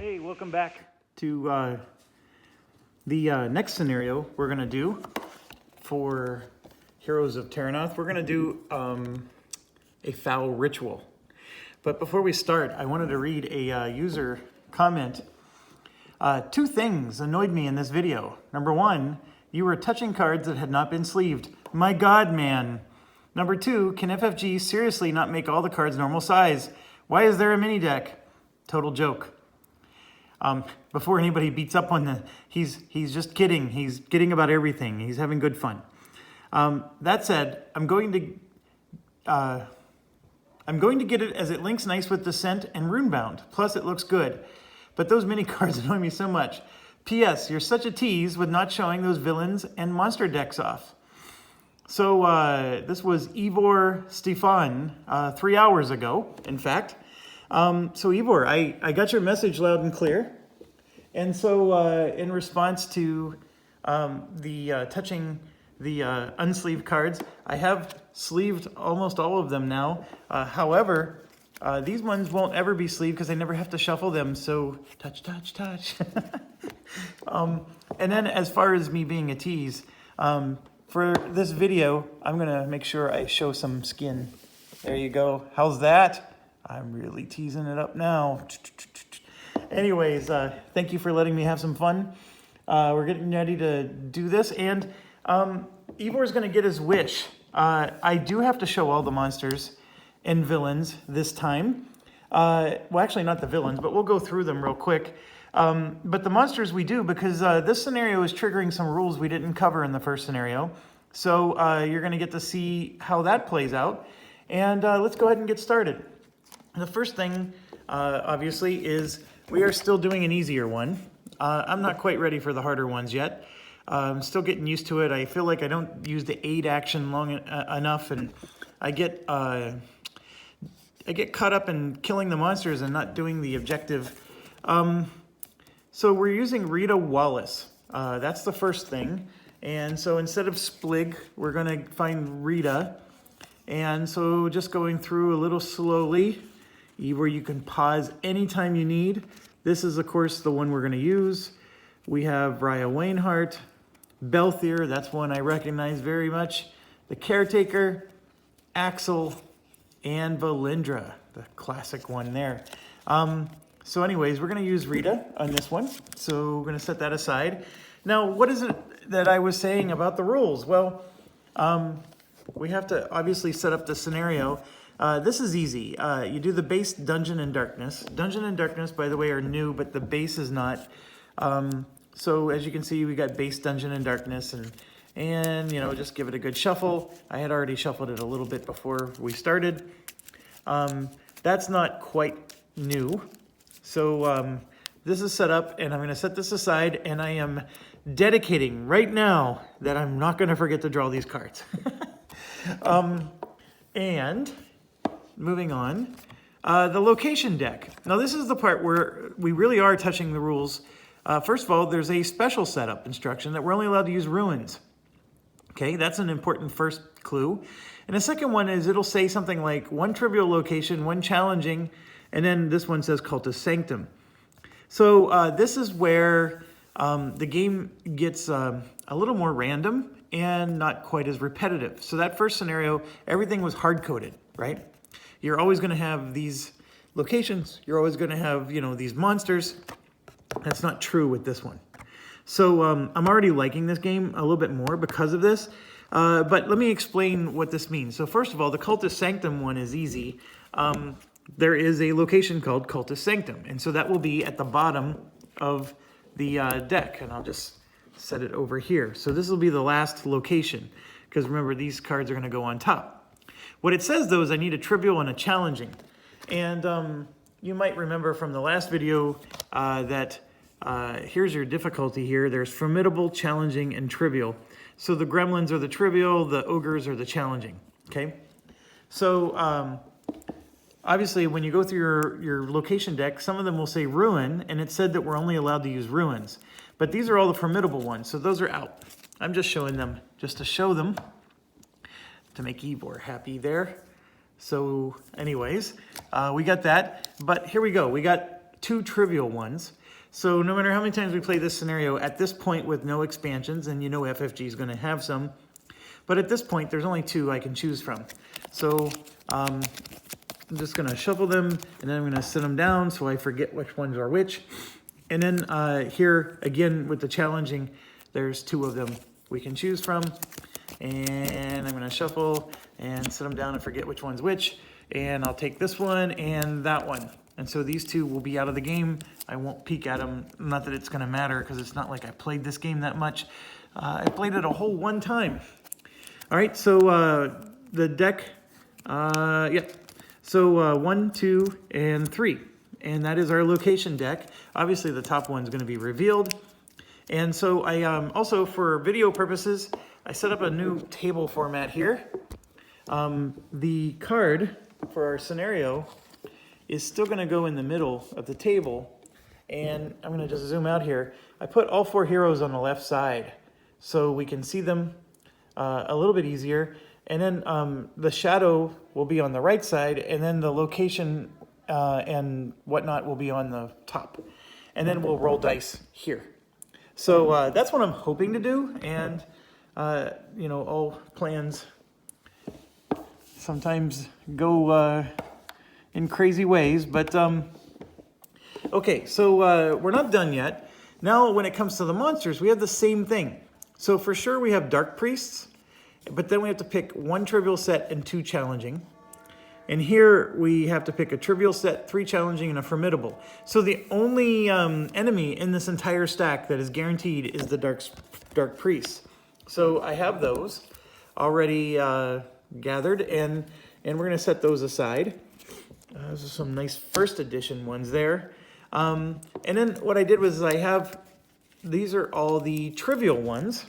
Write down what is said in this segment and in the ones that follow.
Hey, welcome back to the next scenario we're going to do for Heroes of Terrinoth. We're going to do a foul ritual. But before we start, I wanted to read a user comment. Two things annoyed me in this video. Number one, you were touching cards that had not been sleeved. My God, man. Number two, can FFG seriously not make all the cards normal size? Why is there a mini deck? Total joke. Before anybody beats up on the, he's just kidding. He's kidding about everything. He's having good fun. That said, I'm going to get it as it links nice with Descent and Runebound. Plus, it looks good. But those mini cards annoy me so much. P.S. You're such a tease with not showing those villains and monster decks off. So this was Ivor Stefan 3 hours ago, in fact. So Ivor, I got your message loud and clear. And so in response to touching the unsleeved cards, I have sleeved almost all of them now. However, these ones won't ever be sleeved because I never have to shuffle them. So touch, touch, touch. And then as far as me being a tease, for this video, I'm going to make sure I show some skin. There you go. How's that? I'm really teasing it up now. Anyways, thank you for letting me have some fun. We're getting ready to do this, and Ivor's going to get his wish. I do have to show all the monsters and villains this time. Well, actually not the villains, but we'll go through them real quick. But the monsters we do, because this scenario is triggering some rules we didn't cover in the first scenario. So you're going to get to see how that plays out. And let's go ahead and get started. The first thing, obviously, is we are still doing an easier one. I'm not quite ready for the harder ones yet. I'm still getting used to it. I feel like I don't use the aid action long enough, and I get caught up in killing the monsters and not doing the objective. So we're using Rita Wallace. That's the first thing. And so instead of Splig, we're going to find Rita. And so just going through a little slowly, where you can pause anytime you need. This is, of course, the one we're going to use. We have Raya Wainhart, Belthier, that's one I recognize very much, the Caretaker, Axel, and Valindra, the classic one there. So anyways, we're going to use Rita on this one. So we're going to set that aside. Now, what is it that I was saying about the rules? Well, we have to obviously set up the scenario. This is easy. You do the base Dungeon and Darkness. Dungeon and Darkness, by the way, are new, but the base is not. So as you can see, we got base Dungeon and Darkness, and you know, just give it a good shuffle. I had already shuffled it a little bit before we started. That's not quite new. So this is set up, and I'm going to set this aside, and I am dedicating right now that I'm not going to forget to draw these cards. And moving on, the location deck. Now this is the part where we really are touching the rules. First of all, there's a special setup instruction that we're only allowed to use ruins. Okay, that's an important first clue. And the second one is it'll say something like one trivial location, one challenging, and then this one says Cultist Sanctum. So this is where the game gets a little more random and not quite as repetitive. So that first scenario, everything was hard-coded, right? You're always going to have these locations. You're always going to have, you know, these monsters. That's not true with this one. So I'm already liking this game a little bit more because of this. But let me explain what this means. So first of all, the Cultist Sanctum one is easy. There is a location called Cultist Sanctum. And so that will be at the bottom of the deck. And I'll just set it over here. So this will be the last location. Because remember, these cards are going to go on top. What it says, though, is I need a trivial and a challenging. And you might remember from the last video that here's your difficulty here. There's formidable, challenging, and trivial. So the gremlins are the trivial, the ogres are the challenging. Okay? So obviously, when you go through your location deck, some of them will say ruin, and it said that we're only allowed to use ruins. But these are all the formidable ones, so those are out. I'm just showing them just to show them, to make Ivor happy there. So anyways, we got that. But here we go. We got 2 trivial ones. So no matter how many times we play this scenario, at this point with no expansions, and you know FFG is going to have some, but at this point there's only 2 I can choose from. So I'm just going to shuffle them, and then I'm going to sit them down so I forget which ones are which. And then here, again, with the challenging, there's 2 of them we can choose from. And I'm going to shuffle and sit them down and forget which one's which. And I'll take this one and that one. And so these 2 will be out of the game. I won't peek at them. Not that it's going to matter, because it's not like I played this game that much. I played it a whole 1 time. All right, so the deck, yeah. So 1, 2, and 3. And that is our location deck. Obviously, the top one's going to be revealed. And so I also, for video purposes, I set up a new table format here. The card for our scenario is still going to go in the middle of the table. And I'm going to just zoom out here. I put all 4 heroes on the left side so we can see them a little bit easier. And then the shadow will be on the right side, and then the location and whatnot will be on the top. And then we'll roll dice here. So that's what I'm hoping to do. And, you know, all plans sometimes go in crazy ways. But, okay, so we're not done yet. Now, when it comes to the monsters, we have the same thing. So for sure, we have Dark Priests. But then we have to pick 1 trivial set and 2 challenging. And here we have to pick a trivial set, 3 challenging, and a formidable. So the only enemy in this entire stack that is guaranteed is the Dark Priests. So I have those already gathered, and we're going to set those aside. Those are some nice first edition ones there. And then what I did was these are all the trivial ones.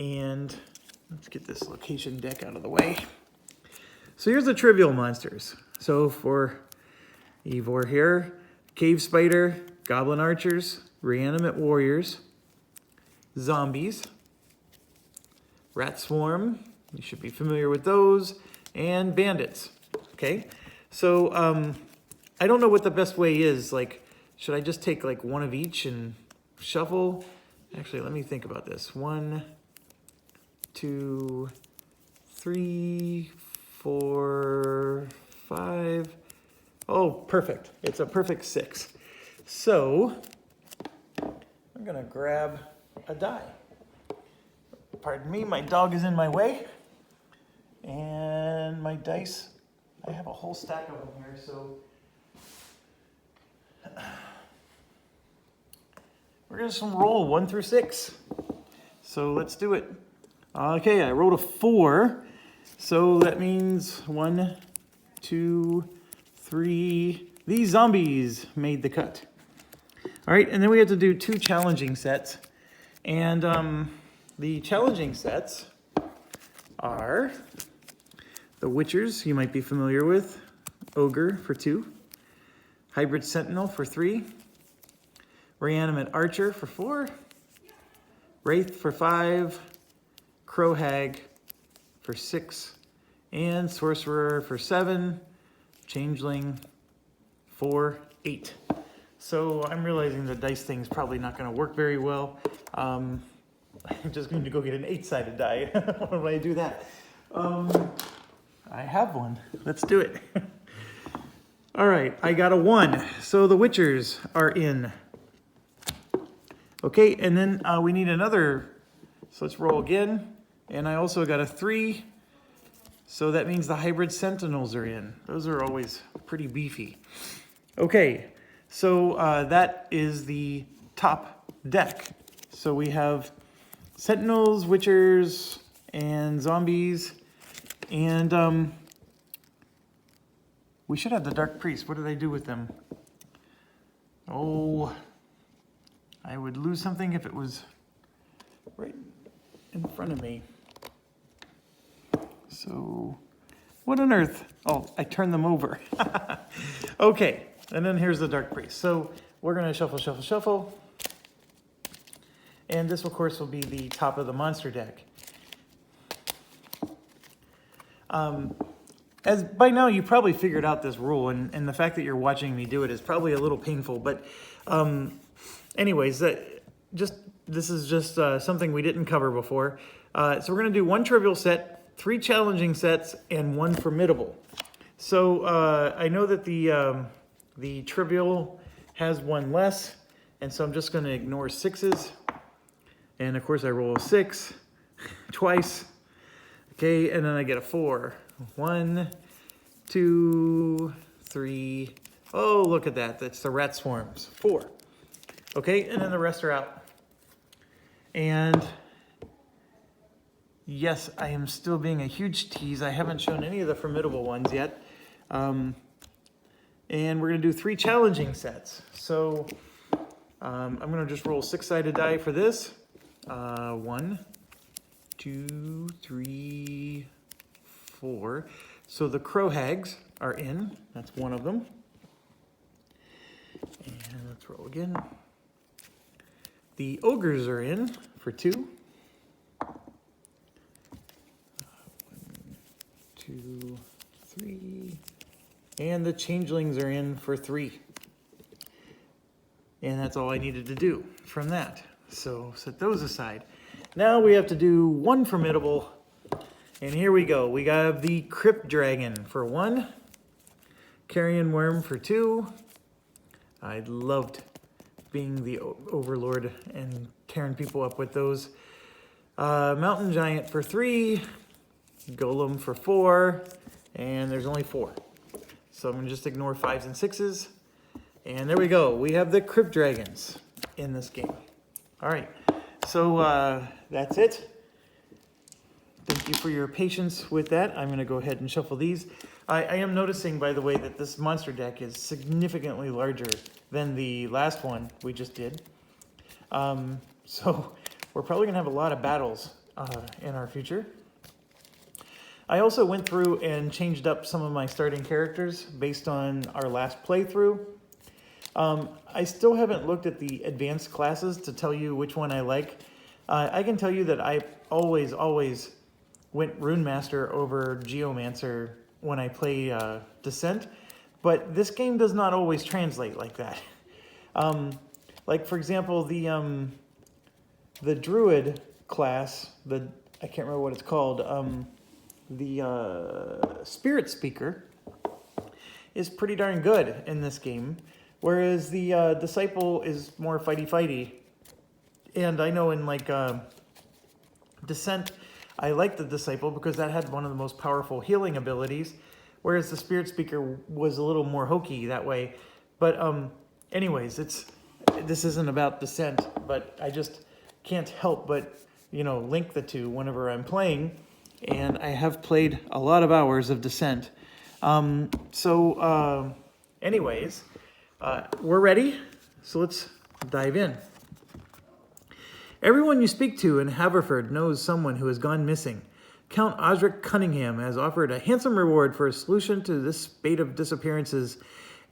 And let's get this location deck out of the way. So here's the trivial monsters. So for Ivor here, Cave Spider, Goblin Archers, Reanimate Warriors, Zombies, Rat Swarm, you should be familiar with those, and Bandits. Okay, so I don't know what the best way is. Like, should I just take like 1 of each and shuffle? Actually, let me think about this. 1, 2, 3, 4, 5. Oh, perfect. It's a perfect 6. So I'm going to grab a die. Pardon me, my dog is in my way. And my dice, I have a whole stack of them here, so we're going to roll 1 through 6. So let's do it. Okay, I rolled a 4. So that means 1, 2, 3. These zombies made the cut. All right, and then we have to do 2 challenging sets. And the challenging sets are the Witchers, you might be familiar with. Ogre for 2. Hybrid Sentinel for 3. Reanimate Archer for 4. Wraith for 5. Crow Hag for 6. And Sorcerer for 7. Changeling for 8. So I'm realizing the dice thing's probably not going to work very well. I'm just going to go get an 8-sided die. Why do I do that? I have one. Let's do it. All right, I got a 1. So the Witchers are in. Okay, and then we need another. So let's roll again. And I also got a 3. So that means the Hybrid Sentinels are in. Those are always pretty beefy. Okay, so that is the top deck. So we have Sentinels, Witchers, and Zombies. And we should have the Dark Priests. What did I do with them? Oh, I would lose something if it was right in front of me. So, what on earth? Oh, I turned them over. Okay, and then here's the Dark Priest. So we're going to shuffle, shuffle, shuffle. And this, of course, will be the top of the monster deck. as by now you probably figured out this rule, and the fact that you're watching me do it is probably a little painful. But anyways, this is just something we didn't cover before. So we're going to do 1 trivial set, 3 challenging sets, and 1 formidable. So I know that the trivial has 1 less, and so I'm just going to ignore 6s. And of course I roll a 6 twice. Okay, and then I get a 4. 1, 2, 3. Oh, look at that. That's the rat swarms. 4. Okay, and then the rest are out. And yes, I am still being a huge tease. I haven't shown any of the formidable ones yet. And we're going to do 3 challenging sets. So I'm going to just roll 6-sided die for this. 1, 2, 3, 4. So the crow hags are in. That's 1 of them. And let's roll again. The ogres are in for 2. 1, 2, 3. And the changelings are in for 3. And that's all I needed to do from that. So set those aside. Now we have to do 1 formidable. And here we go. We got the crypt dragon for 1. Carrion worm for 2. I loved being the overlord and tearing people up with those. Mountain giant for 3. Golem for 4. And there's only 4. So I'm going to just ignore 5s and 6s. And there we go. We have the crypt dragons in this game. All right. So that's it. Thank you for your patience with that. I'm going to go ahead and shuffle these. I am noticing, by the way, that this monster deck is significantly larger than the last one we just did. So we're probably going to have a lot of battles in our future. I also went through and changed up some of my starting characters based on our last playthrough. I still haven't looked at the advanced classes to tell you which one I like. I can tell you that I always went Rune Master over Geomancer when I play Descent, but this game does not always translate like that. Like for example, the Druid class, I can't remember what it's called, the Spirit Speaker is pretty darn good in this game, whereas the Disciple is more fighty-fighty. And I know in like Descent, I like the Disciple because that had one of the most powerful healing abilities, whereas the Spirit Speaker was a little more hokey that way. But anyways, this isn't about Descent, but I just can't help but, link the two whenever I'm playing. And I have played a lot of hours of Descent. Anyways, we're ready, so let's dive in. Everyone you speak to in Haverford knows someone who has gone missing. Count Osric Cunningham has offered a handsome reward for a solution to this spate of disappearances,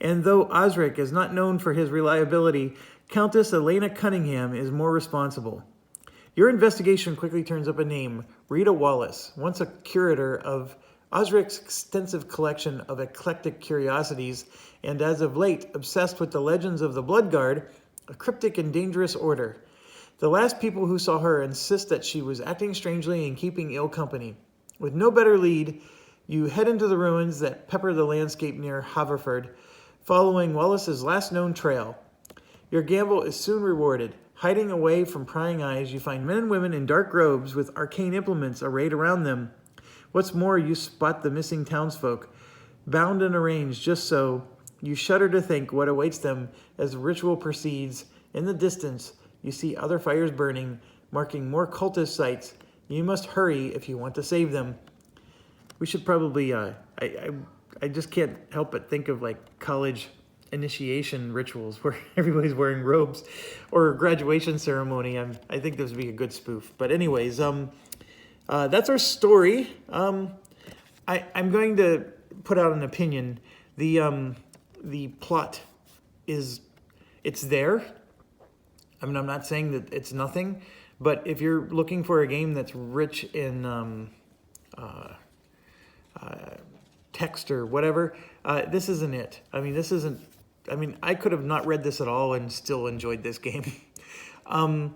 and though Osric is not known for his reliability, Countess Elena Cunningham is more responsible. Your investigation quickly turns up a name, Rita Wallace, once a curator of Osric's extensive collection of eclectic curiosities, and as of late, obsessed with the legends of the Blood Guard, a cryptic and dangerous order. The last people who saw her insist that she was acting strangely and keeping ill company. With no better lead, you head into the ruins that pepper the landscape near Haverford, following Wallace's last known trail. Your gamble is soon rewarded. Hiding away from prying eyes, you find men and women in dark robes with arcane implements arrayed around them. What's more, you spot the missing townsfolk, bound and arranged just so. You shudder to think what awaits them as the ritual proceeds. In the distance, you see other fires burning, marking more cultist sites. You must hurry if you want to save them. We should probably, I just can't help but think of like college initiation rituals where everybody's wearing robes, or a graduation ceremony. I think this would be a good spoof. But anyways, that's our story. I'm going to put out an opinion. The plot it's there. I mean, I'm not saying that it's nothing, but if you're looking for a game that's rich in text or whatever. This isn't it. I mean, this isn't, I mean, I could have not read this at all and still enjoyed this game. I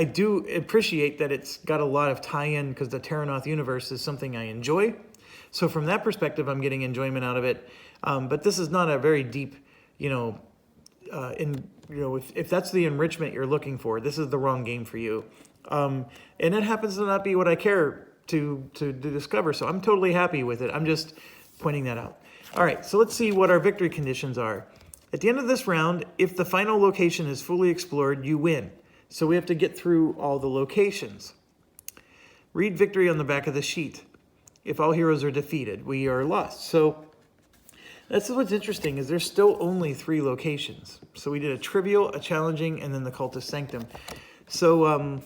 do appreciate that it's got a lot of tie-in because the Terrinoth universe is something I enjoy. So from that perspective, I'm getting enjoyment out of it. But this is not a very deep, if that's the enrichment you're looking for, this is the wrong game for you. And it happens to not be what I care to discover. So I'm totally happy with it. I'm just pointing that out. All right, so let's see what our victory conditions are. At the end of this round, if the final location is fully explored, you win. So we have to get through all the locations. Read victory on the back of the sheet. If all heroes are defeated, we are lost. So that's what's interesting, is there's still only 3 locations. So we did a trivial, a challenging, and then the Cultist Sanctum. So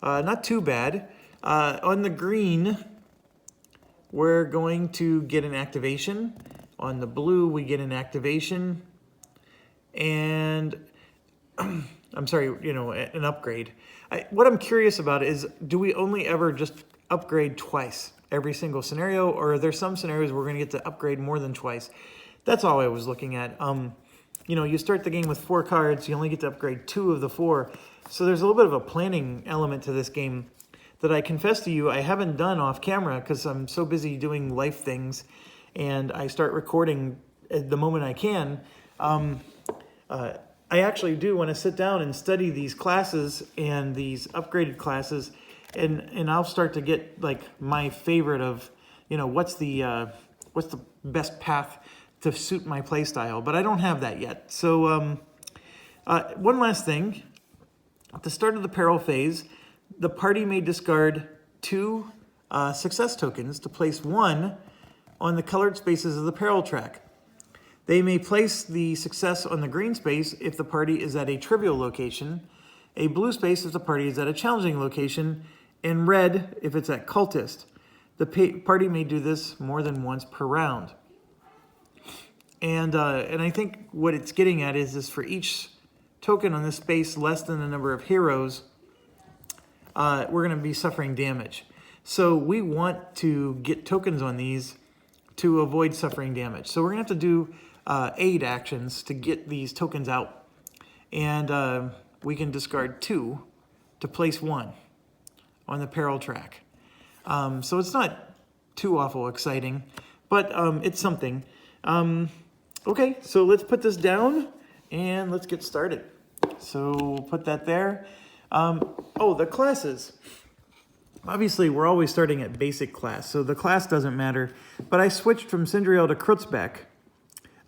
not too bad. On the green, we're going to get an activation. On the blue, we get an activation. And I'm sorry, an upgrade. What I'm curious about is, do we only ever just upgrade twice every single scenario, or are there some scenarios where we're going to get to upgrade more than twice? That's all I was looking at. You start the game with 4 cards, you only get to upgrade 2 of the 4. So there's a little bit of a planning element to this game that I confess to you I haven't done off camera because I'm so busy doing life things, and I start recording at the moment I can. I actually do want to sit down and study these classes and these upgraded classes, and I'll start to get like my favorite of, what's the best path to suit my play style. But I don't have that yet. So one last thing. At the start of the peril phase, the party may discard 2 success tokens to place 1 on the colored spaces of the peril track. They may place the success on the green space if the party is at a trivial location, a blue space if the party is at a challenging location, and red if it's at cultist. The party may do this more than once per round. And I think what it's getting at is for each token on this space less than the number of heroes, we're going to be suffering damage. So we want to get tokens on these to avoid suffering damage. So we're going to have to do aid actions to get these tokens out. And we can discard 2 to place 1 on the peril track. So it's not too awful exciting, but it's something. Okay, so let's put this down and let's get started. So we'll put that there. The classes. Obviously, we're always starting at basic class, so the class doesn't matter. But I switched from Sindriel to Krutzbeck.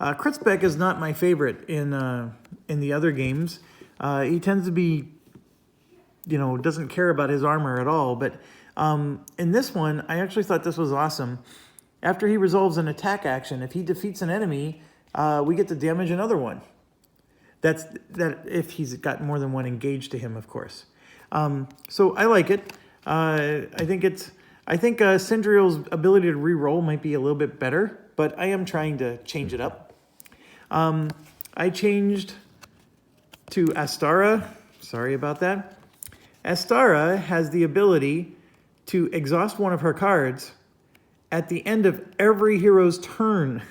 Krutzbeck is not my favorite in the other games. He tends to be, doesn't care about his armor at all. But in this one, I actually thought this was awesome. After he resolves an attack action, if he defeats an enemy, we get to damage another one. That if he's got more than one engaged to him, of course. So I like it. I think Sindriel's ability to reroll might be a little bit better, but I am trying to change it up. I changed to Astara. Sorry about that. Astara has the ability to exhaust one of her cards at the end of every hero's turn.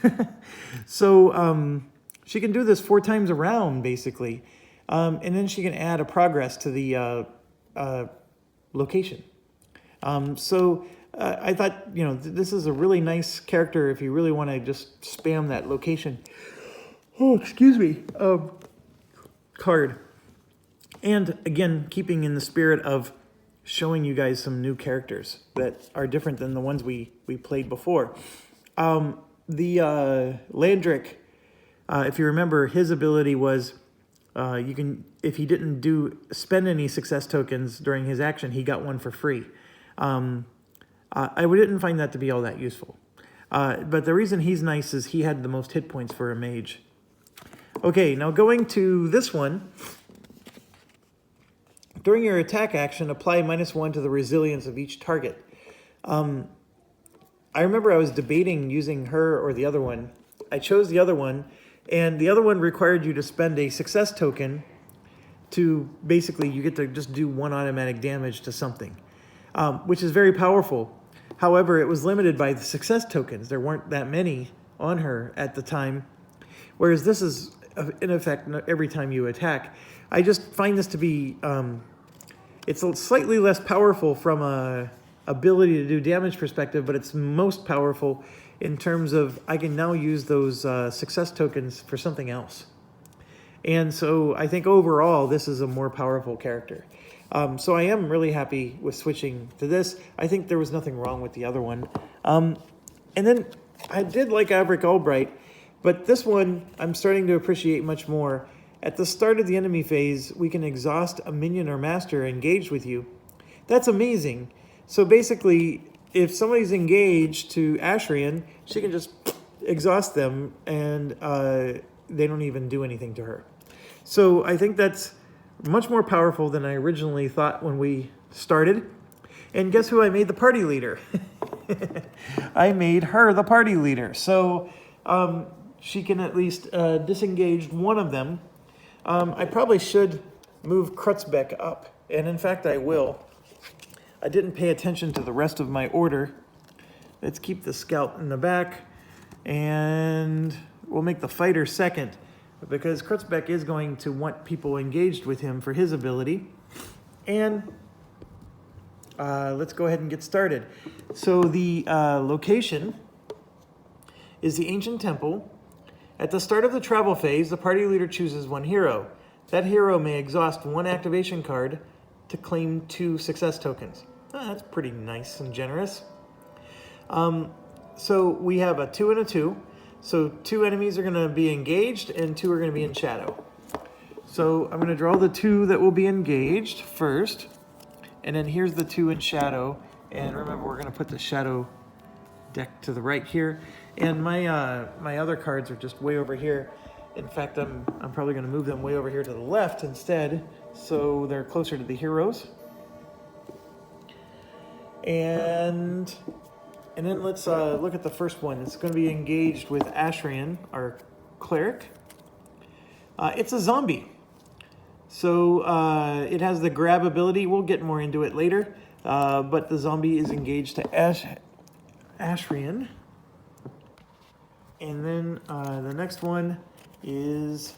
So she can do this 4 times around, basically. And then she can add a progress to the location. I thought, this is a really nice character if you really want to just spam that location. Oh, excuse me. Card. And again, keeping in the spirit of showing you guys some new characters that are different than the ones we played before. Landrick, if you remember, his ability was if he didn't spend any success tokens during his action, he got one for free. I didn't find that to be all that useful. But the reason he's nice is he had the most hit points for a mage. Okay, now going to this one. During your attack action, apply -1 to the resilience of each target. I remember I was debating using her or the other one. I chose the other one, and the other one required you to spend a success token to basically, you get to just do 1 automatic damage to something, which is very powerful. However, it was limited by the success tokens. There weren't that many on her at the time, whereas this is in effect every time you attack. I just find this to be, it's slightly less powerful from a ability to do damage perspective, but it's most powerful in terms of I can now use those success tokens for something else. And so I think overall this is a more powerful character. So I am really happy with switching to this. I think there was nothing wrong with the other one. And then I did like Averick Albright, but this one I'm starting to appreciate much more. At the start of the enemy phase, we can exhaust a minion or master engaged with you. That's amazing. So basically, if somebody's engaged to Ashrian, she can just exhaust them and they don't even do anything to her. So I think that's much more powerful than I originally thought when we started. And guess who I made the party leader? I made her the party leader. So she can at least disengage one of them. I probably should move Krutzbeck up. And in fact, I will. I didn't pay attention to the rest of my order. Let's keep the scout in the back. And we'll make the fighter second, because Krutzbeck is going to want people engaged with him for his ability. And let's go ahead and get started. So the location is the Ancient Temple. At the start of the travel phase, the party leader chooses one hero. That hero may exhaust one activation card to claim 2 success tokens. That's pretty nice and generous. So we have a 2 and a 2. So 2 enemies are going to be engaged and 2 are going to be in shadow. So I'm going to draw the 2 that will be engaged first. And then here's the 2 in shadow. And remember, we're going to put the shadow deck to the right here. And my other cards are just way over here. In fact, I'm probably going to move them way over here to the left instead, so they're closer to the heroes. And then let's look at the first one. It's going to be engaged with Ashrian, our cleric. It's a zombie. So it has the grab ability. We'll get more into it later. But the zombie is engaged to Ashrian. And then the next one is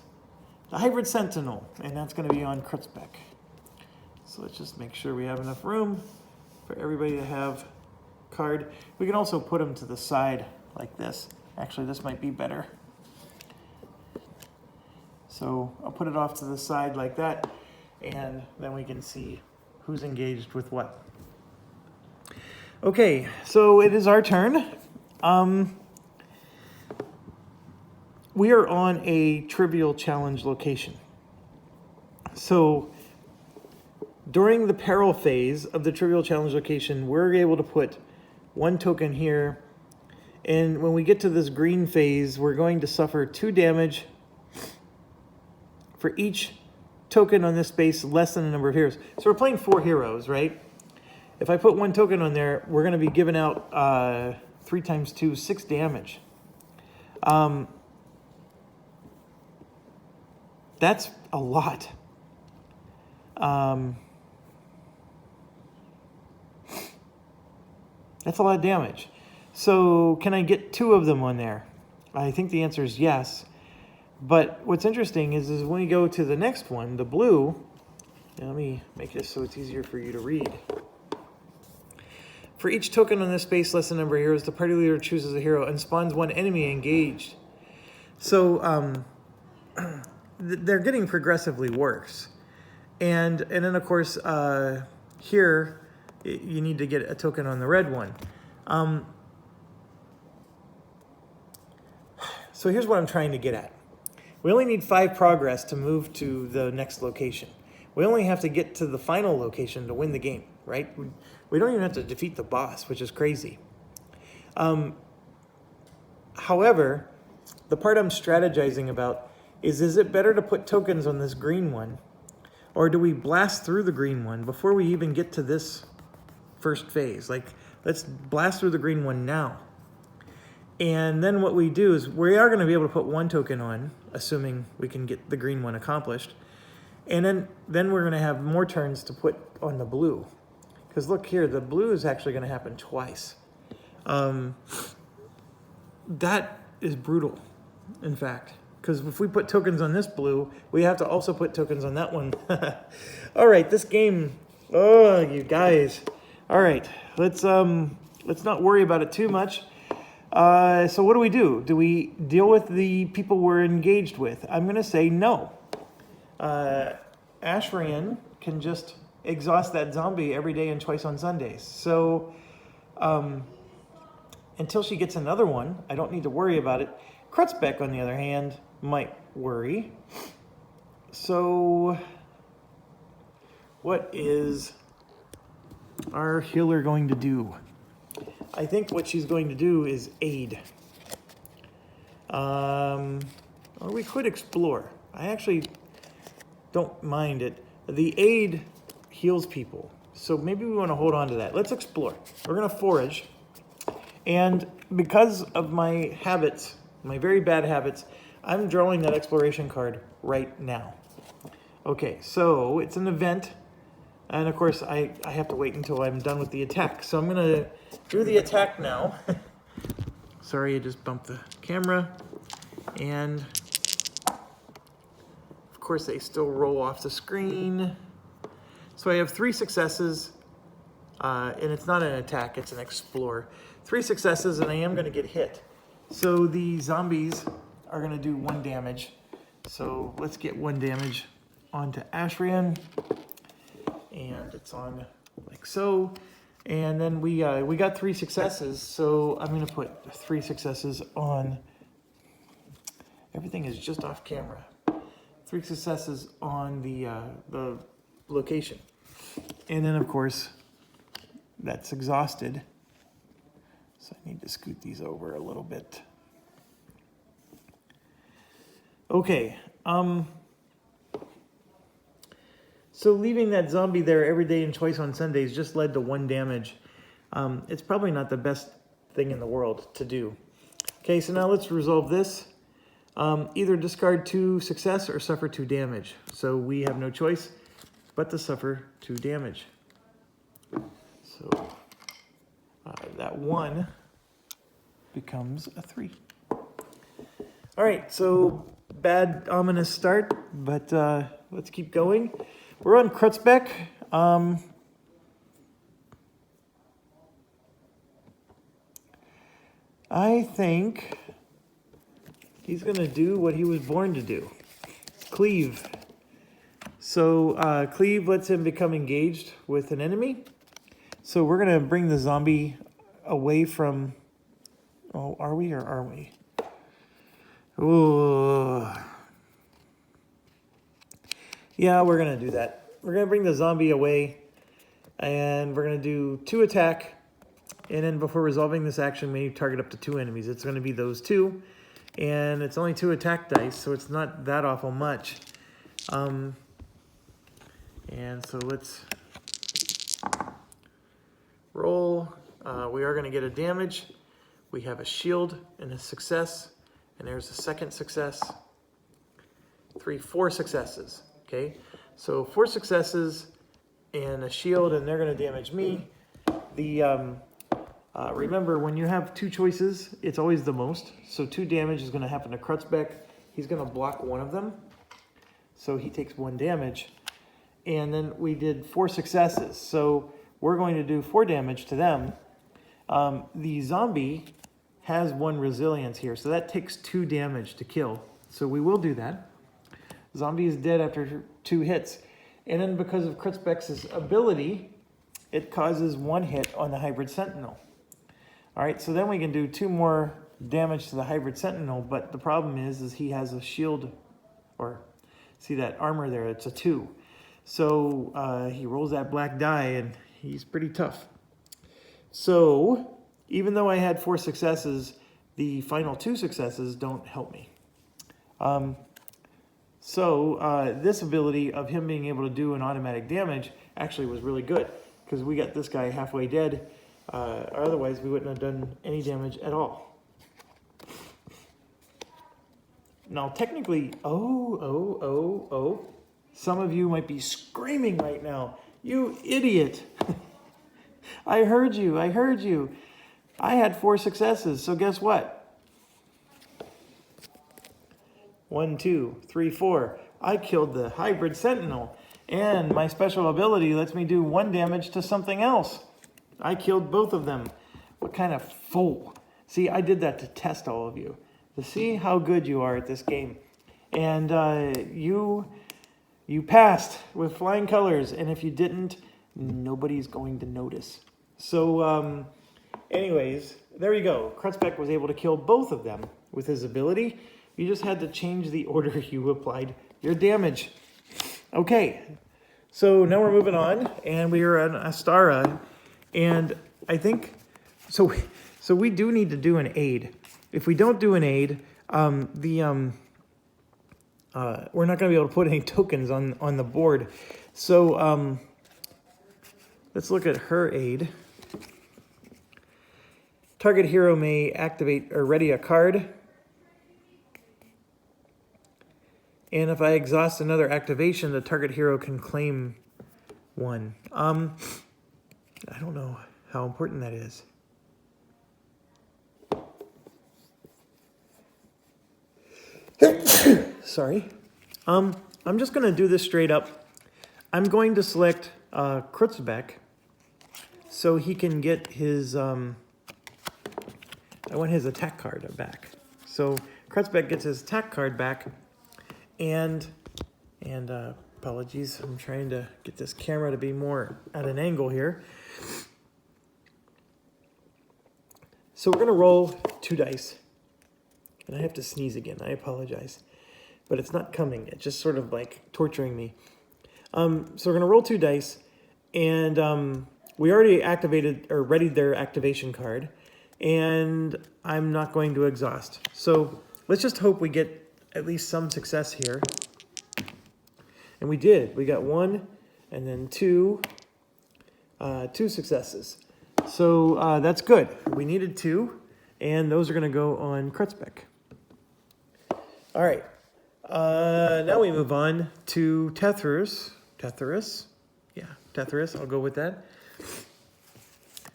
the Hybrid Sentinel, and that's going to be on Krutzbeck. So let's just make sure we have enough room for everybody to have a card. We can also put them to the side like this. Actually, this might be better. So I'll put it off to the side like that, and then we can see who's engaged with what. Okay, so it is our turn. We are on a trivial challenge location. So during the peril phase of the trivial challenge location, we're able to put 1 token here. And when we get to this green phase, we're going to suffer 2 damage for each token on this space less than the number of heroes. So we're playing 4 heroes, right? If I put 1 token on there, we're going to be giving out 3 times 2, 6 damage. That's a lot. That's a lot of damage. So can I get 2 of them on there? I think the answer is yes. But what's interesting is when we go to the next one, the blue, let me make this so it's easier for you to read. For each token on this space less than number of heroes, the party leader chooses a hero and spawns 1 enemy engaged. So they're getting progressively worse. And then, of course, here, you need to get a token on the red one. So here's what I'm trying to get at. We only need 5 progress to move to the next location. We only have to get to the final location to win the game, right? We don't even have to defeat the boss, which is crazy. However, the part I'm strategizing about is it better to put tokens on this green one, or do we blast through the green one before we even get to this first phase? Like, let's blast through the green one now. And then what we do is we are going to be able to put 1 token on, assuming we can get the green one accomplished. And then we're going to have more turns to put on the blue. Because look here, the blue is actually going to happen twice. That is brutal, in fact. Because if we put tokens on this blue, we have to also put tokens on that one. All right, this game, oh, you guys. All right, let's not worry about it too much. So what do? Do we deal with the people we're engaged with? I'm going to say no. Ashran can just exhaust that zombie every day and twice on Sundays. So until she gets another one, I don't need to worry about it. Krutzbeck, on the other hand, might worry. So what is our healer going to do? I think what she's going to do is aid. Or we could explore. I actually don't mind it. The aid heals people, so maybe we want to hold on to that. Let's explore. We're going to forage. And because of my habits, my very bad habits, I'm drawing that exploration card right now. Okay, so it's an event. And of course, I have to wait until I'm done with the attack. So I'm going to do the attack now. Sorry, I just bumped the camera. And of course, they still roll off the screen. So I have 3 successes. And it's not an attack, it's an explore. 3 successes, and I am going to get hit. So the zombies are going to do 1 damage. So let's get 1 damage onto Ashran. And it's on like so. And then we got 3 successes. So I'm going to put 3 successes on. Everything is just off camera. 3 successes on the location. And then, of course, that's exhausted. So I need to scoot these over a little bit. Okay. So leaving that zombie there every day and twice on Sundays just led to 1 damage. It's probably not the best thing in the world to do. Okay, so now let's resolve this. Either discard 2 success or suffer 2 damage. So we have no choice but to suffer 2 damage. So that 1 becomes a 3. All right, so bad ominous start, but let's keep going. We're on Krutzbeck. I think he's going to do what he was born to do. Cleave. So cleave lets him become engaged with an enemy. So we're going to bring the zombie away from... Oh, are we or are we? Ooh. Yeah, we're going to do that. We're going to bring the zombie away, and we're going to do 2 attack, and then before resolving this action, we target up to 2 enemies. It's going to be those 2, and it's only 2 attack dice, so it's not that awful much. And so let's roll. We are going to get a damage. We have a shield and a success, and there's a second success. 4 successes. Okay, so 4 successes and a shield, and they're going to damage me. Remember, when you have 2 choices, it's always the most. So 2 damage is going to happen to Krutzbeck. He's going to block 1 of them, so he takes 1 damage. And then we did 4 successes, so we're going to do 4 damage to them. The zombie has 1 resilience here, so that takes 2 damage to kill. So we will do that. Zombie is dead after 2 hits. And then because of Krutzbeck's ability, it causes 1 hit on the Hybrid Sentinel. All right, so then we can do 2 more damage to the Hybrid Sentinel, but the problem is he has a shield, or see that armor there, it's a 2. So he rolls that black die, and he's pretty tough. So even though I had 4 successes, the final 2 successes don't help me. So this ability of him being able to do an automatic damage actually was really good, because we got this guy halfway dead. Otherwise, we wouldn't have done any damage at all. Now, technically, some of you might be screaming right now, you idiot. I heard you. I had 4 successes, so guess what? 1, 2, 3, 4. I killed the hybrid sentinel, and my special ability lets me do 1 damage to something else. I killed both of them. What kind of fool? See, I did that to test all of you, to see how good you are at this game. And you passed with flying colors, and if you didn't, nobody's going to notice. So, anyways, there you go. Krutzbeck was able to kill both of them with his ability. You just had to change the order you applied your damage. Okay, so now we're moving on, and we are on Astara, and I think, so we do need to do an aid. If we don't do an aid, we're not going to be able to put any tokens on the board. So let's look at her aid. Target hero may activate or ready a card. And if I exhaust another activation, the target hero can claim 1. I don't know how important that is. Sorry. I'm just going to do this straight up. I'm going to select Krutzbeck so he can get his... I want his attack card back. So Krutzbeck gets his attack card back. And apologies, I'm trying to get this camera to be more at an angle here. So we're going to roll 2 dice. And I have to sneeze again. I apologize. But it's not coming. It's just sort of like torturing me. So we're going to roll 2 dice. And we already activated or readied their activation card. And I'm not going to exhaust. So let's just hope we get at least some success here. And we did. We got 1 and then 2 successes. So that's good. We needed 2, and those are going to go on Krutzbeck. All right. Now we move on to Tethyrus. Yeah, Tethyrus. I'll go with that.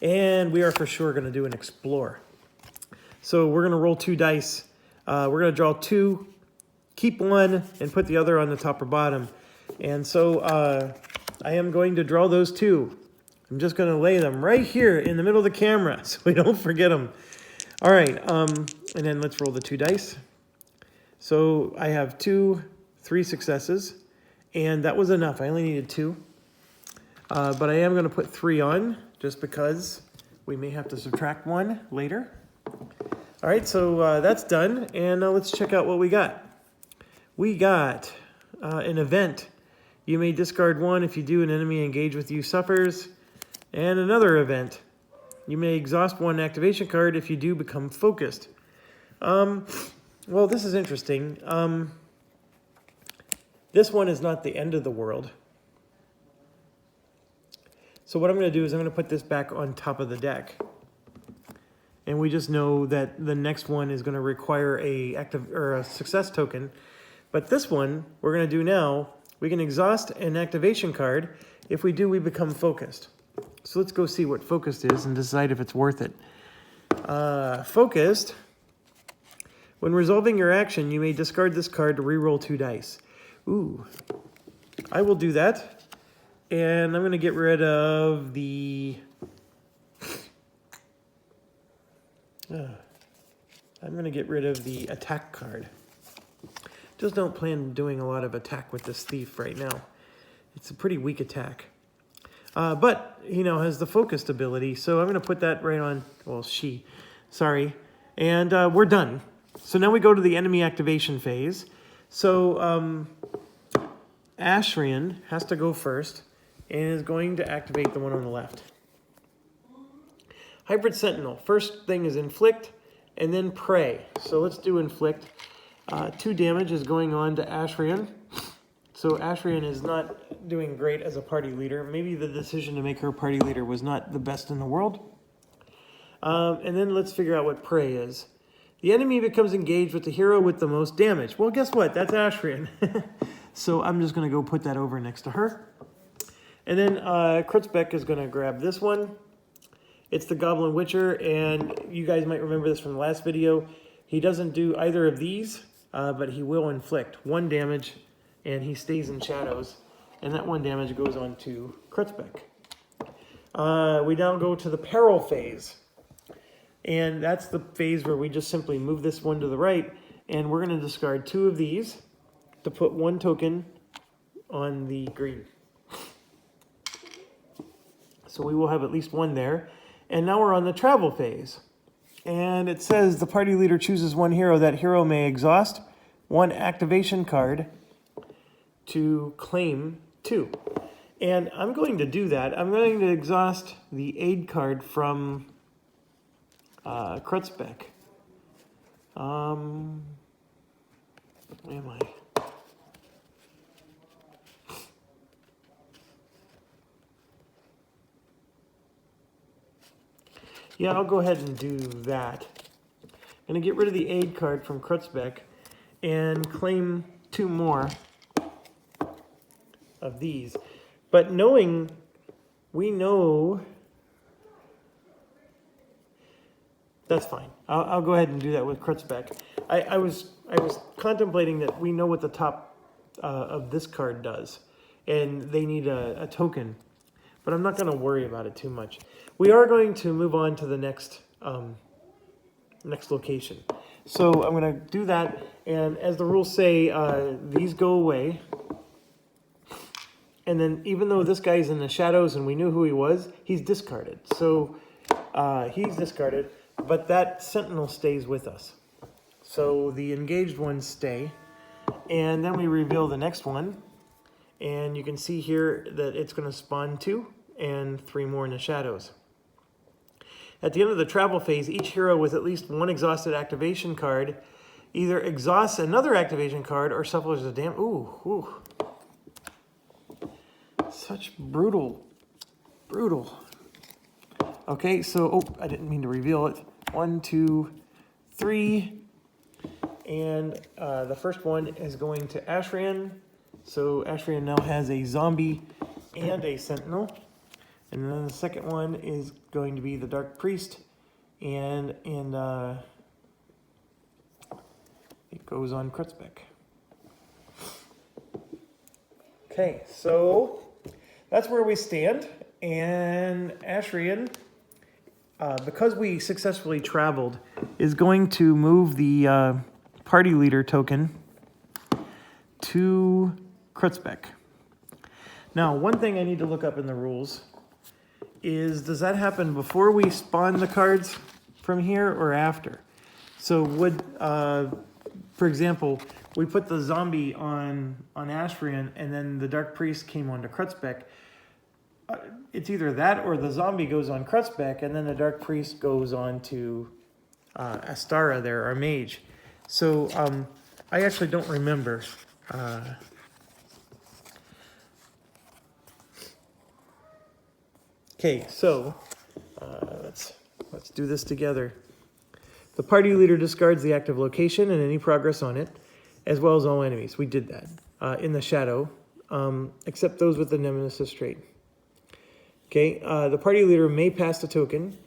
And we are for sure going to do an Explore. So we're going to roll 2 dice. We're going to draw 2. Keep 1 and put the other on the top or bottom. And so I am going to draw those 2. I'm just going to lay them right here in the middle of the camera so we don't forget them. All right, and then let's roll the 2 dice. So I have 3 successes, and that was enough. I only needed 2. But I am going to put 3 on just because we may have to subtract 1 later. All right, so that's done, and let's check out what we got. We got an event. You may discard 1 if you do, an enemy engaged with you suffers. And another event. You may exhaust 1 activation card if you do, become focused. Well, this is interesting. This one is not the end of the world. So what I'm going to do is I'm going to put this back on top of the deck. And we just know that the next one is going to require a success token. But this one, we're going to do now, we can exhaust an activation card. If we do, we become focused. So let's go see what focused is and decide if it's worth it. Focused. When resolving your action, you may discard this card to reroll 2 dice. Ooh, I will do that. And I'm going to get rid of the... I'm going to get rid of the attack card. Just don't plan on doing a lot of attack with this thief right now. It's a pretty weak attack. But, has the focused ability, so I'm going to put that right on, well, sorry. And we're done. So now we go to the enemy activation phase. So Ashrian has to go first and is going to activate the one on the left. Hybrid Sentinel. First thing is Inflict and then Pray. So let's do Inflict. 2 damage is going on to Ashrian. So Ashrian is not doing great as a party leader. Maybe the decision to make her party leader was not the best in the world. And then let's figure out what Pray is. The enemy becomes engaged with the hero with the most damage. Well, guess what? That's Ashrian. So I'm just going to go put that over next to her. And then Krutzbeck is going to grab this one. It's the Goblin Witcher, and you guys might remember this from the last video. He doesn't do either of these, but he will inflict 1 damage, and he stays in shadows, and that 1 damage goes on to Kritzbeck. We now go to the Peril phase, and that's the phase where we just simply move this one to the right, and we're going to discard 2 of these to put 1 token on the green. So we will have at least 1 there. And now we're on the travel phase. And it says the party leader chooses 1 hero. That hero may exhaust 1 activation card to claim 2. And I'm going to do that. I'm going to exhaust the aid card from Kritzbeck. Where am I? Yeah, I'll go ahead and do that. I'm going to get rid of the aid card from Kritzbeck and claim 2 more of these. But we know, that's fine. I'll go ahead and do that with Kritzbeck. I was contemplating that we know what the top of this card does, and they need a token. But I'm not going to worry about it too much. We are going to move on to the next location. So I'm going to do that, and as the rules say, these go away. And then even though this guy's in the shadows and we knew who he was, he's discarded. So he's discarded, but that sentinel stays with us. So the engaged ones stay. And then we reveal the next one. And you can see here that it's going to spawn 2 and 3 more in the shadows. At the end of the travel phase, each hero with at least 1 exhausted activation card either exhausts another activation card or suffers a damage. Ooh. Such brutal. Okay, so, I didn't mean to reveal it. 1, 2, 3. And the first one is going to Ashran. So Ashran now has a zombie and a sentinel. And then the second one is going to be the Dark Priest, and it goes on Kritzbeck. Okay, so that's where we stand. And Ashrian, because we successfully traveled, is going to move the party leader token to Kritzbeck. Now, one thing I need to look up in the rules is, does that happen before we spawn the cards from here or after? So would, for example, we put the zombie on Ashrian and then the Dark Priest came onto Kritzbeck. It's either that or the zombie goes on Kritzbeck and then the Dark Priest goes on to Astara there, our mage. So I actually don't remember. Okay, so let's do this together. The party leader discards the active location and any progress on it, as well as all enemies. We did that in the shadow, except those with the nemesis trait. Okay, the party leader may pass the token.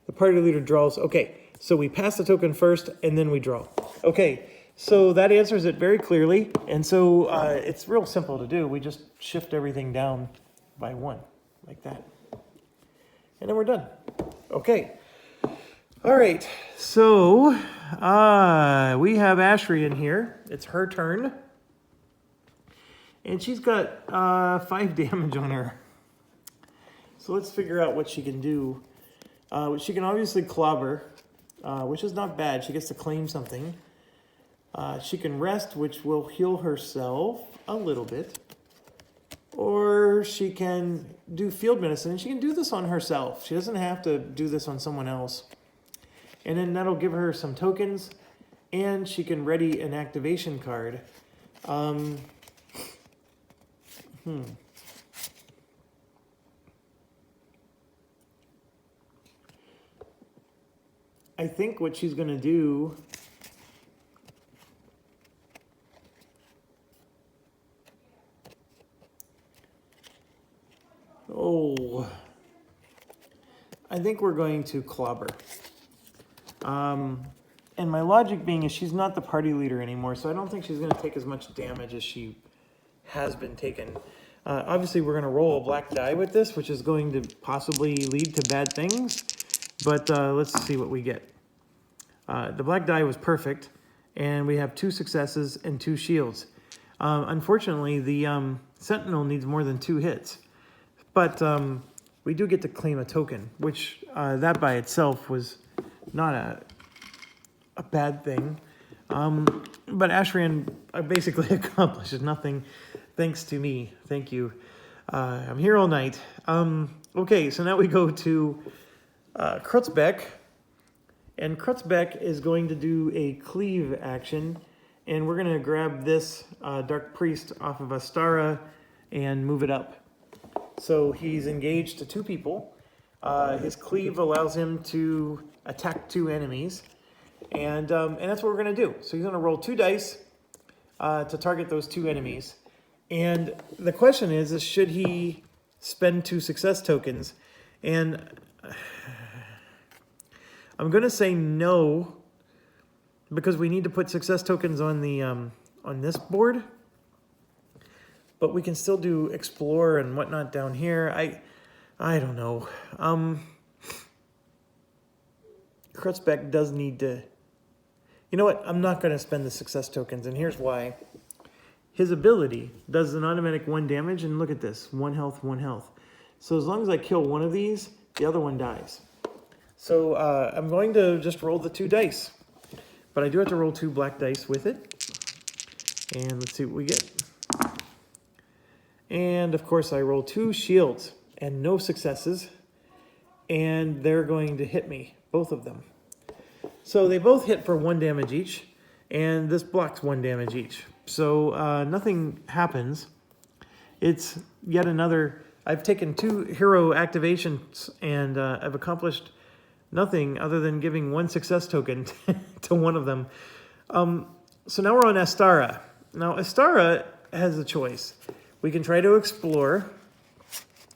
The party leader draws. Okay, so we pass the token first and then we draw. Okay, so that answers it very clearly. And so it's real simple to do. We just shift everything down by 1, like that. And then we're done. Okay. All right. So we have Ashri in here. It's her turn. And she's got 5 damage on her. So let's figure out what she can do. She can obviously clobber, which is not bad. She gets to claim something. She can rest, which will heal herself a little bit. Or she can do field medicine, and she can do this on herself. She doesn't have to do this on someone else. And then that'll give her some tokens, and she can ready an activation card. I think what she's going to do... I think we're going to clobber. And my logic being is she's not the party leader anymore, so I don't think she's going to take as much damage as she has been taken. Obviously, we're going to roll a black die with this, which is going to possibly lead to bad things. But let's see what we get. The black die was perfect, and we have 2 successes and 2 shields. Unfortunately, the Sentinel needs more than 2 hits. But we do get to claim a token, which that by itself was not a bad thing. But Ashran basically accomplishes nothing thanks to me. Thank you. I'm here all night. Okay, so now we go to Krutzbeck. And Krutzbeck is going to do a cleave action. And we're going to grab this Dark Priest off of Astara and move it up. So he's engaged to 2 people. His cleave allows him to attack 2 enemies. And that's what we're going to do. So he's going to roll 2 dice to target those 2 enemies. And the question is should he spend 2 success tokens? And I'm going to say no, because we need to put success tokens on the on this board. But we can still do explore and whatnot down here. I don't know. Krutzbeck does need to... You know what? I'm not going to spend the success tokens, and here's why. His ability does an automatic 1 damage, and look at this. 1 health, 1 health. So as long as I kill one of these, the other one dies. So I'm going to just roll the 2 dice. But I do have to roll 2 black dice with it. And let's see what we get. And of course I roll 2 shields and no successes. And they're going to hit me, both of them. So they both hit for 1 damage each. And this blocks 1 damage each. So nothing happens. It's yet another... I've taken 2 hero activations and I've accomplished nothing other than giving 1 success token to one of them. So now we're on Astara. Now Astara has a choice. We can try to explore,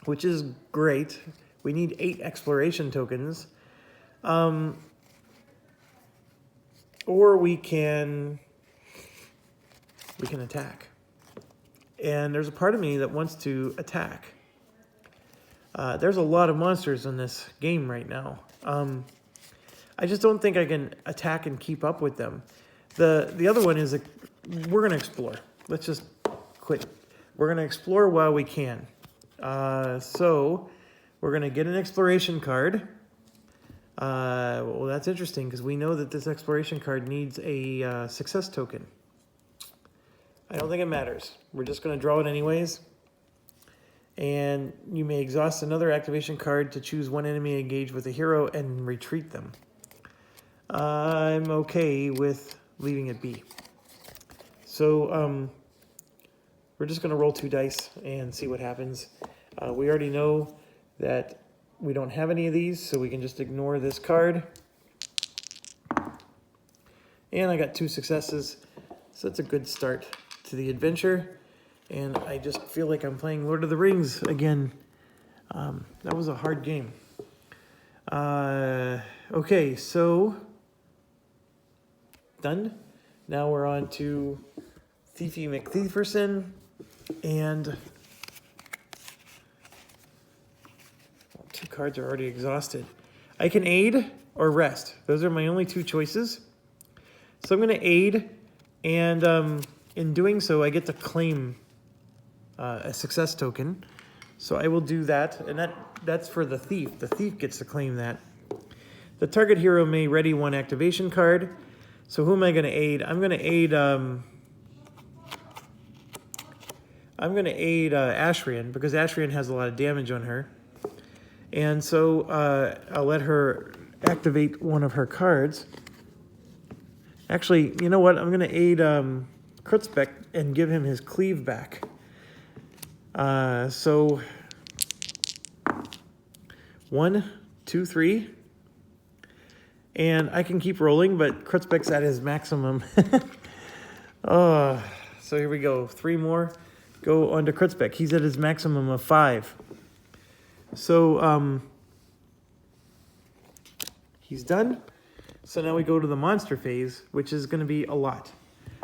which is great. We need 8 exploration tokens. Or we can attack. And there's a part of me that wants to attack. There's a lot of monsters in this game right now. I just don't think I can attack and keep up with them. The other one is we're going to explore. Let's just quit. We're going to explore while we can. So we're going to get an exploration card. Well, that's interesting because we know that this exploration card needs a success token. I don't think it matters. We're just going to draw it anyways. And you may exhaust another activation card to choose 1 enemy engaged with a hero and retreat them. I'm okay with leaving it be. So we're just going to roll 2 dice and see what happens. We already know that we don't have any of these, so we can just ignore this card. And I got 2 successes, so that's a good start to the adventure. And I just feel like I'm playing Lord of the Rings again. That was a hard game. Okay, so done. Now we're on to Thiefy McThieferson, and 2 cards are already exhausted. I can aid or rest. Those are my only 2 choices. So I'm going to aid, and in doing so, I get to claim a success token. So I will do that, and that's for the thief. The thief gets to claim that. The target hero may ready 1 activation card. So who am I going to aid? I'm going to aid Ashrian, because Ashrian has a lot of damage on her. And so I'll let her activate 1 of her cards. Actually, you know what? I'm going to aid Krutzbeck and give him his cleave back. So 1, 2, 3. And I can keep rolling, but Krutzbeck's at his maximum. So here we go. 3 more. Go on to Krutzbeck. He's at his maximum of 5. So He's done. So now we go to the monster phase, which is going to be a lot.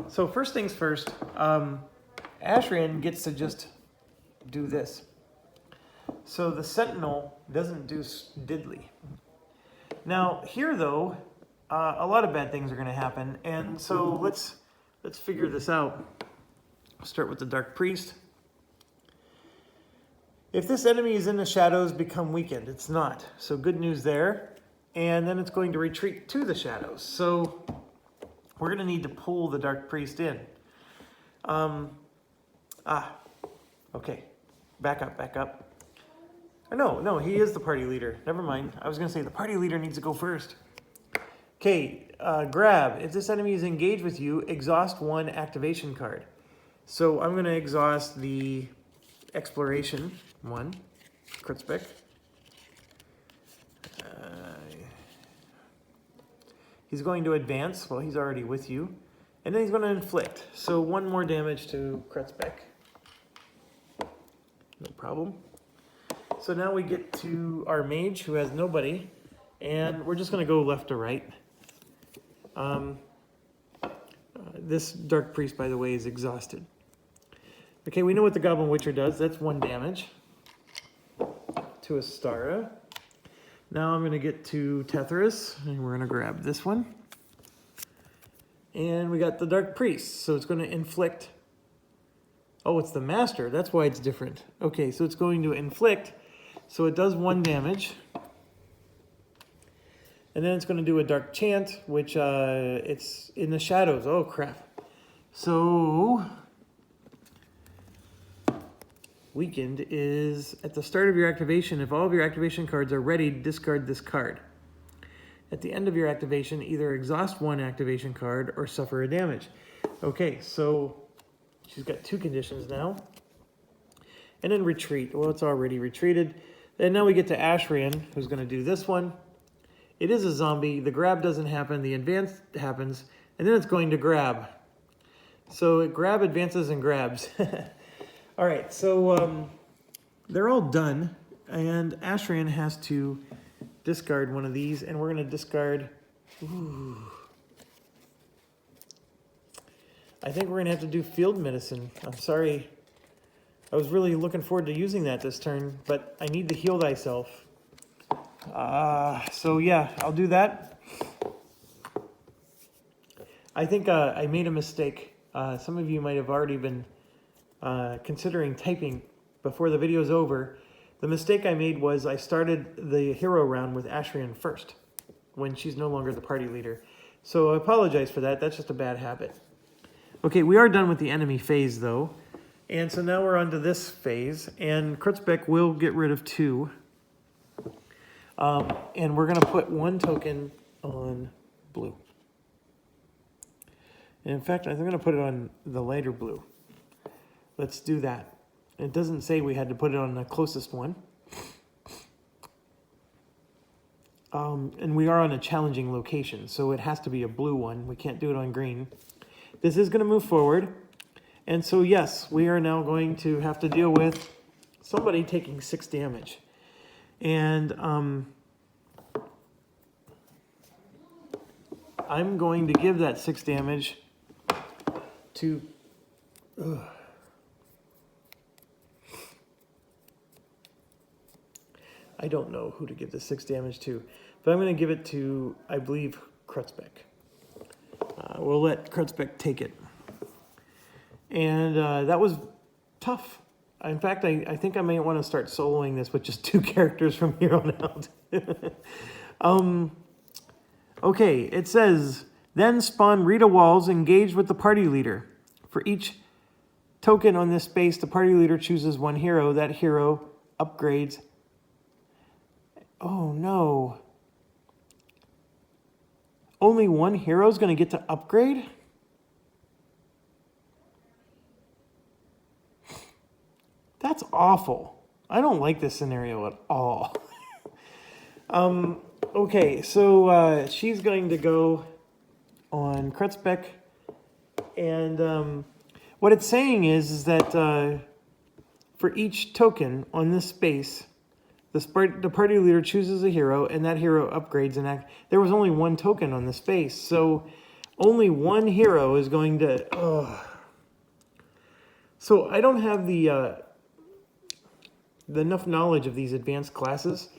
So first things first, Ashrian gets to just do this. So the Sentinel doesn't do diddly. Now here though, a lot of bad things are going to happen, and so let's figure this out. I'll start with the Dark Priest. If this enemy is in the shadows, become weakened. It's not. So good news there. And then it's going to retreat to the shadows. So we're going to need to pull the Dark Priest in. Okay. Back up. No, he is the party leader. Never mind. I was going to say the party leader needs to go first. Okay, grab. If this enemy is engaged with you, exhaust one activation card. So I'm going to exhaust the Exploration one, Kritzbeck. He's going to advance. Well, he's already with you. And then he's going to inflict. So one more damage to Kritzbeck. No problem. So now we get to our mage, who has nobody. And we're just going to go left to right. This Dark Priest, by the way, is exhausted. Okay, we know what the Goblin Witcher does. That's 1 damage to Astara. Now I'm going to get to Tethyrus, and we're going to grab this one. And we got the Dark Priest, so it's going to inflict. Oh, it's the Master. That's why it's different. Okay, so it's going to inflict. So it does 1 damage. And then it's going to do a Dark Chant, which it's in the shadows. Oh, crap. So weakened is at the start of your activation. If all of your activation cards are ready, discard this card. At the end of your activation, either exhaust 1 activation card or suffer a damage. Okay, so she's got 2 conditions now. And then retreat. Well, it's already retreated. And now we get to Ashrian, who's going to do this one. It is a zombie. The grab doesn't happen. The advance happens. And then it's going to grab. So it grab, advances, and grabs. All right, so they're all done. And Ashrian has to discard one of these. And we're going to discard... Ooh. I think we're going to have to do field medicine. I'm sorry. I was really looking forward to using that this turn. But I need to heal thyself. So yeah, I'll do that. I think I made a mistake. Some of you might have already been considering typing before the video's over. The mistake I made was I started the hero round with Ashrian first, when she's no longer the party leader. So I apologize for that. That's just a bad habit. Okay, we are done with the enemy phase though. And so now we're on to this phase, and Kritzbeck will get rid of 2. And we're going to put 1 token on blue. And in fact, I'm going to put it on the lighter blue. Let's do that. It doesn't say we had to put it on the closest one. And we are on a challenging location, so it has to be a blue one. We can't do it on green. This is going to move forward. And so, yes, we are now going to have to deal with somebody taking 6 damage. And I'm going to give that 6 damage to... I don't know who to give the 6 damage to, but I'm going to give it to, I believe, Kritzbeck. We'll let Kritzbeck take it. And that was tough. In fact, I think I may want to start soloing this with just 2 characters from here on out. Okay, it says, then spawn Rita Walls engaged with the party leader. For each token on this space, the party leader chooses 1 hero. That hero upgrades. Oh, no. Only 1 hero is going to get to upgrade? That's awful. I don't like this scenario at all. Okay, so she's going to go on Kritzbeck. And what it's saying is that for each token on this space, The party leader chooses a hero, and that hero upgrades an act. There was only one token on the space, so only one hero is going to... So I don't have the enough knowledge of these advanced classes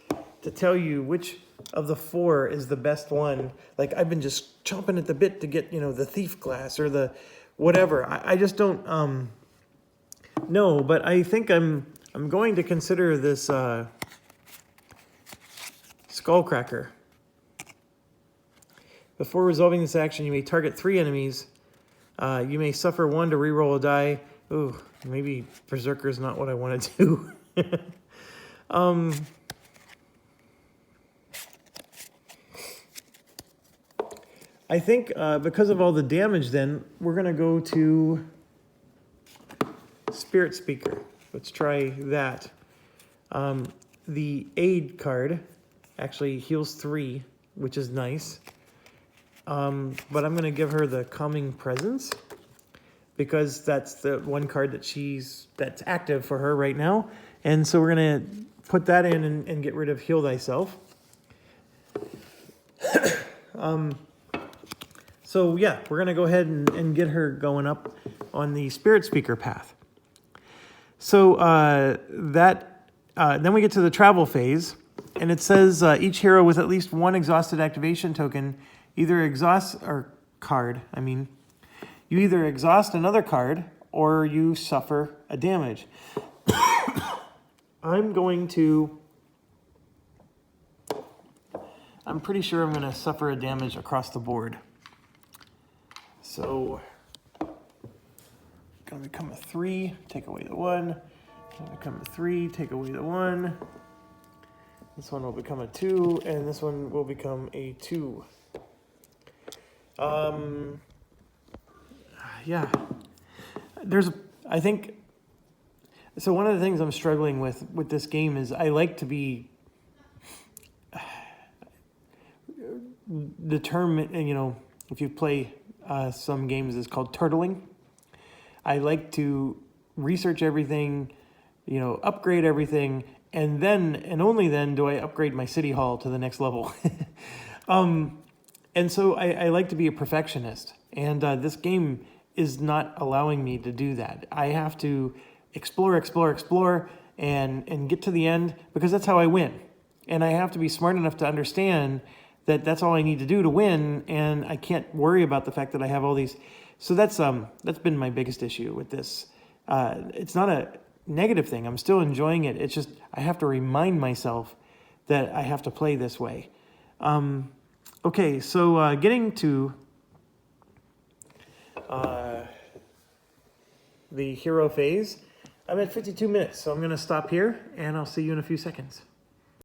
to tell you which of the 4 is the best one. Like, I've been just chomping at the bit to get, the thief class or the whatever. I just don't know, but I think I'm going to consider this Skullcracker. Before resolving this action, you may target 3 enemies. You may suffer 1 to reroll a die. Ooh, maybe Berserker's not what I want to do. I think because of all the damage then, we're going to go to Spirit Speaker. Let's try that. The aid card actually heals 3, which is nice. But I'm going to give her the Calming Presence because that's the one card that's active for her right now. And so we're going to put that in and get rid of Heal Thyself. So yeah, we're going to go ahead and get her going up on the Spirit Speaker path. So then we get to the travel phase, and it says each hero with at least 1 exhausted activation token either exhausts, you either exhaust another card or you suffer a damage. I'm pretty sure I'm going to suffer a damage across the board. So, going to become a 3, take away the 1. Going to become a 3, take away the 1. This one will become a 2, and this one will become a 2. Yeah. I think, so one of the things I'm struggling with this game is I like to be determined, if you play some games, it's called turtling. I like to research everything, upgrade everything, and then, and only then, do I upgrade my city hall to the next level. And so I like to be a perfectionist, and this game is not allowing me to do that. I have to explore, and get to the end, because that's how I win. And I have to be smart enough to understand that that's all I need to do to win, and I can't worry about the fact that I have all these. So that's been my biggest issue with this. It's not a negative thing. I'm still enjoying it. It's just I have to remind myself that I have to play this way. Okay, so getting to the hero phase, I'm at 52 minutes, so I'm going to stop here, and I'll see you in a few seconds.